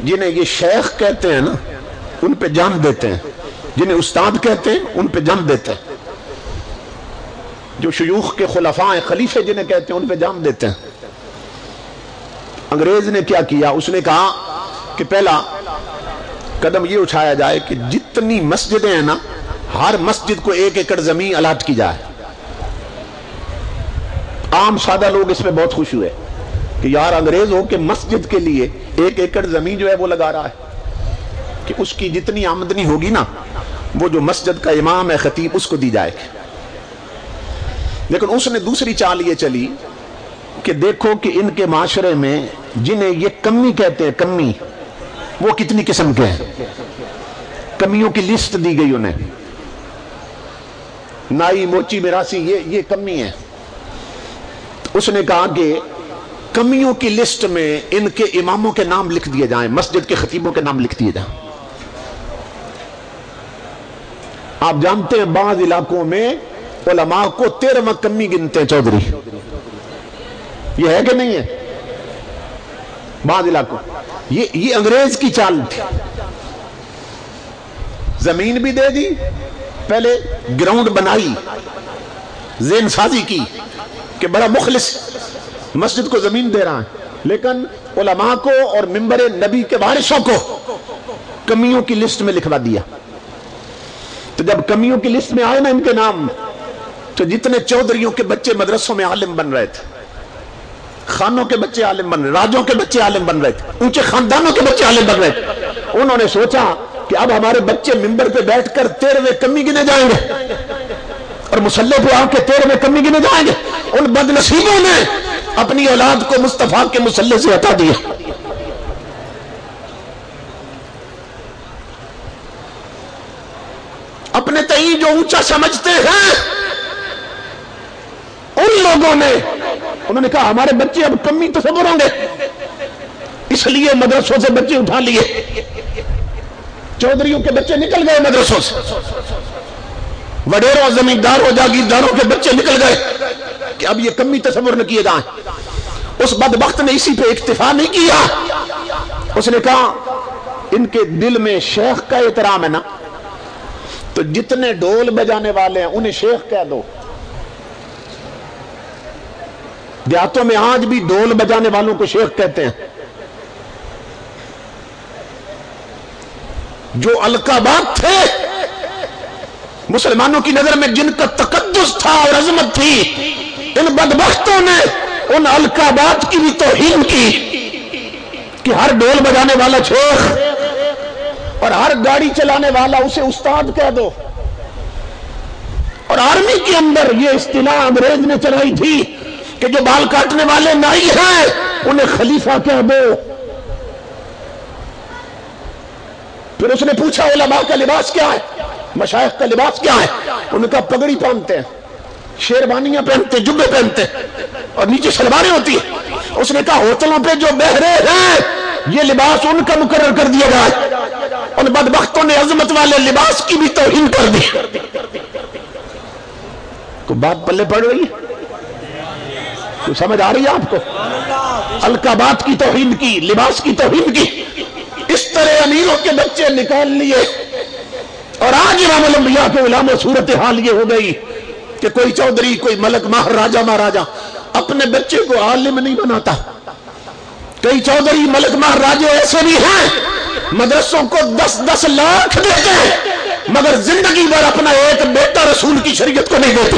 جنہیں یہ شیخ کہتے ہیں نا ان پہ جان دیتے ہیں، جنہیں استاد کہتے ہیں ان پہ جان دیتے ہیں، جو شیوخ کے خلفاء خلیفے جنہیں کہتے ہیں ان پہ جان دیتے ہیں۔ انگریز نے کیا کیا؟ اس نے کہا کہ پہلا قدم یہ اٹھایا جائے کہ جتنی مسجدیں ہیں نا ہر مسجد کو 1 ایکڑ زمین الاٹ کی جائے۔ عام سادہ لوگ اس میں بہت خوش ہوئے کہ یار انگریز ہو کہ مسجد کے لیے 1 ایکڑ زمین جو ہے وہ لگا رہا ہے کہ اس کی جتنی آمدنی ہوگی نا وہ جو مسجد کا امام ہے خطیب اس کو دی جائے گی۔ لیکن اس نے دوسری چال یہ چلی کہ دیکھو کہ ان کے معاشرے میں جنہیں یہ کمی کہتے ہیں، کمی، وہ کتنی قسم کے ہیں، کمیوں کی لسٹ دی گئی انہیں، نائی، موچی، میراثی، یہ کمی ہے۔ اس نے کہا کہ کمیوں کی لسٹ میں ان کے اماموں کے نام لکھ دیے جائیں، مسجد کے خطیبوں کے نام لکھ دیے جائیں۔ آپ جانتے ہیں بعض علاقوں میں علماء کو 13واں کمی گنتے ہیں چودھری، یہ ہے کہ نہیں ہے؟ بعض علاقوں یہ انگریز کی چال تھی۔ زمین بھی دے دی، پہلے گراؤنڈ بنائی، ذہن سازی کی کہ بڑا مخلص مسجد کو زمین دے رہا ہے، لیکن علماء کو اور منبر نبی کے وارثوں کو کمیوں کی لسٹ میں لکھوا دیا۔ تو جب کمیوں کی لسٹ میں آئے نا ان کے نام، تو جتنے چودھریوں کے بچے مدرسوں میں عالم بن رہے تھے، خانوں کے بچے عالم بن رہے، راجوں کے بچے عالم بن رہے تھے، اونچے خاندانوں کے بچے عالم بن رہے تھے، انہوں نے سوچا کہ اب ہمارے بچے منبر پہ بیٹھ کر 13ویں کمی گنے جائیں گے اور مصلی پہ آ کے 13ویں کمی گنے جائیں گے۔ ان بد نصیبوں نے اپنی اولاد کو مصطفیٰ کے مصلی سے ہٹا دیا۔ اپنے تئیں جو اونچا سمجھتے ہیں ان لوگوں نے، انہوں نے کہا ہمارے بچے اب کمی تصور ہوں گے، اس لیے مدرسوں سے بچے اٹھا لیے، چودھریوں کے بچے نکل گئے مدرسوں سے، وڈیروں، زمینداروں، جاگیرداروں کے بچے نکل گئے کہ اب یہ کمی تصور نہ کیے جائیں۔ اس بدبخت نے اسی پہ اکتفا نہیں کیا، اس نے کہا ان کے دل میں شیخ کا احترام ہے نا، تو جتنے ڈھول بجانے والے ہیں انہیں شیخ کہہ دو۔ دیہاتوں میں آج بھی ڈھول بجانے والوں کو شیخ کہتے ہیں۔ جو القابات تھے مسلمانوں کی نظر میں، جن کا تقدس تھا اور عظمت تھی، ان بدبختوں نے ان القابات کی بھی توہین کی کہ ہر ڈھول بجانے والا شیخ اور ہر گاڑی چلانے والا اسے استاد کہہ دو۔ اور آرمی کے اندر یہ اصطلاح انگریز نے چلائی تھی کہ جو بال کاٹنے والے نائی ہیں انہیں خلیفہ کہہ دو۔ پھر اس نے پوچھا علماء کا لباس کیا ہے، مشائخ کا لباس کیا ہے؟ انہوں نے کہا پگڑی پہنتے ہیں، شیروانیاں پہنتے، جبے پہنتے اور نیچے شلواریں ہوتی ہیں۔ اس نے کہا ہوٹلوں پہ جو بہرے ہیں یہ لباس ان کا مقرر کر دیا جائے۔ ان بدبختوں نے عظمت والے لباس کی بھی توہین کر دی۔ کوئی بات پلے پڑ رہی ہے؟ کوئی سمجھ آ رہی ہے آپ کو؟ القابات کی توہین کی، لباس کی توہین کی۔ اس طرح امیروں کے بچے نکال لیے، اور آج امام الانبیاء کے علماء صورتحال یہ ہو گئی کہ کوئی چودھری، کوئی ملک، مہاراجہ، مہاراجہ اپنے بچے کو عالم نہیں بناتا۔ کئی چودھری، ملک، مہاراجے ایسے بھی ہیں مدرسوں کو 10-10 لاکھ دیتے ہیں مگر زندگی بھر اپنا ایک بیٹا رسول کی شریعت کو نہیں دیتے۔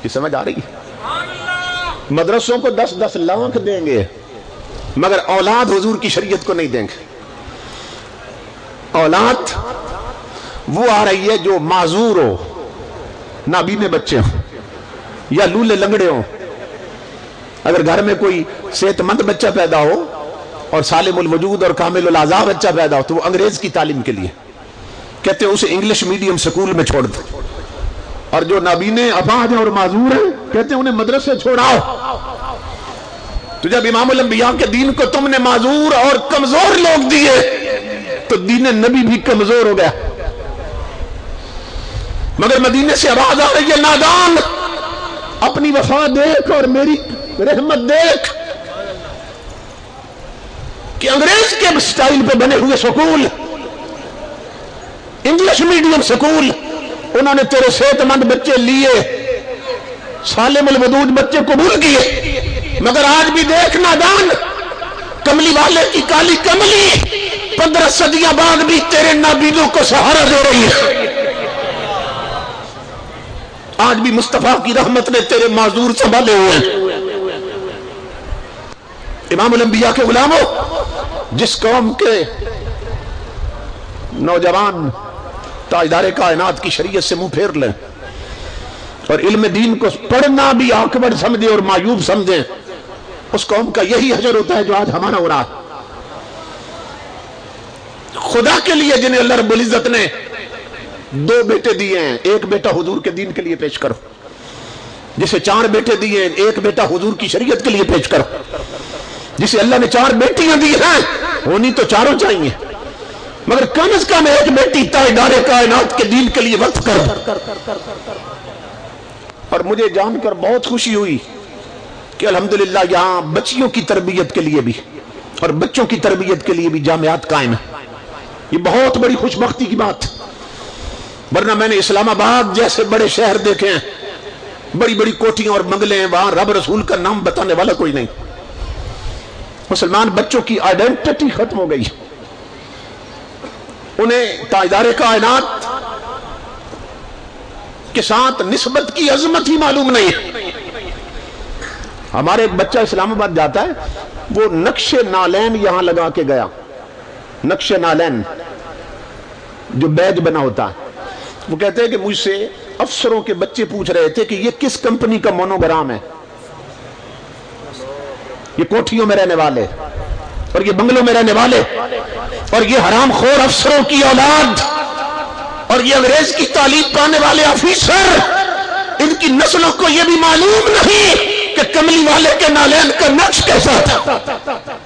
یہ سمجھ آ رہی ہے؟ مدرسوں کو 10-10 لاکھ دیں گے مگر اولاد حضور کی شریعت کو نہیں دیں گے۔ اولاد وہ آ رہی ہے جو معذور ہو، نابینے بچے ہوں یا لولے لنگڑے ہوں۔ اگر گھر میں کوئی صحت مند بچہ پیدا ہو اور سالم الوجود اور کامل الاعضاء بچہ پیدا ہو تو وہ انگریز کی تعلیم کے لیے کہتے ہیں اسے انگلش میڈیم سکول میں چھوڑ دو، اور جو نابینے اپاہج اور معذور ہیں کہتے ہیں انہیں مدرسے چھوڑاؤ۔ تو جب امام الانبیاء کے دین کو تم نے معذور اور کمزور لوگ دیے تو دین نبی بھی کمزور ہو گیا۔ مگر مدینے سے آواز آ رہی ہے، نادان اپنی اسلامی وفا دیکھ اور میری رحمت دیکھ کہ انگریز کے سٹائل پہ بنے ہوئے سکول، انگلش میڈیم سکول، انہوں نے تیرے صحت مند بچے لیے، سالم الودود بچے قبول کیے، مگر آج بھی دیکھ نادان، کملی والے کی کالی کملی 15 صدیاں بعد بھی تیرے نابینوں کو سہارا دے رہی ہے۔ آج بھی مصطفیٰ کی رحمت نے تیرے معذور سنبھالے ہوئے ہیں۔ امام الانبیاء کے غلاموں، جس قوم کے نوجوان تاجدار کائنات کی شریعت سے منہ پھیر لیں اور علم دین کو پڑھنا بھی آکوارڈ سمجھے اور معیوب سمجھیں، اس قوم کا یہی حشر ہوتا ہے جو آج ہمارا ہو رہا ہے۔ خدا کے لیے جنہیں اللہ رب العزت نے 2 بیٹے دیے ہیں، ایک بیٹا حضور کے دین کے لیے پیش کرو، جسے 4 بیٹے دیے ہیں، ایک بیٹا حضور کی شریعت کے لیے پیش کرو، جسے اللہ نے 4 بیٹیاں دی ہیں، ہونی تو 4 چاہیے، مگر کم از کم ایک بیٹی تاجدار کائنات کے دین کے لیے وقف کر۔ اور مجھے جان کر بہت خوشی ہوئی کہ الحمدللہ یہاں بچیوں کی تربیت کے لیے بھی اور بچوں کی تربیت کے لیے بھی جامعات قائم ہیں۔ یہ بہت بڑی خوش بختی کی بات، ورنہ میں نے اسلام آباد جیسے بڑے شہر دیکھے ہیں، بڑی بڑی کوٹھیاں اور بنگلے ہیں، وہاں رب رسول کا نام بتانے والا کوئی نہیں۔ مسلمان بچوں کی آئیڈینٹی ختم ہو گئی، انہیں تاجدار کائنات کے ساتھ نسبت کی عظمت ہی معلوم نہیں ہے۔ ہمارے ایک بچہ اسلام آباد جاتا ہے، وہ نقش نالین یہاں لگا کے گیا، نقش نالین جو بیج بنا ہوتا ہے۔ وہ کہتے ہیں کہ مجھ سے افسروں کے بچے پوچھ رہے تھے کہ یہ کس کمپنی کا مونوگرام ہے، یہ کوٹھیوں میں رہنے والے اور یہ بنگلوں میں رہنے والے اور یہ حرام خور افسروں کی اولاد اور یہ انگریز کی تعلیم پانے والے آفیسر، ان کی نسلوں کو یہ بھی معلوم نہیں کہ کملی والے کے نالین کا نقش کیسا تھا۔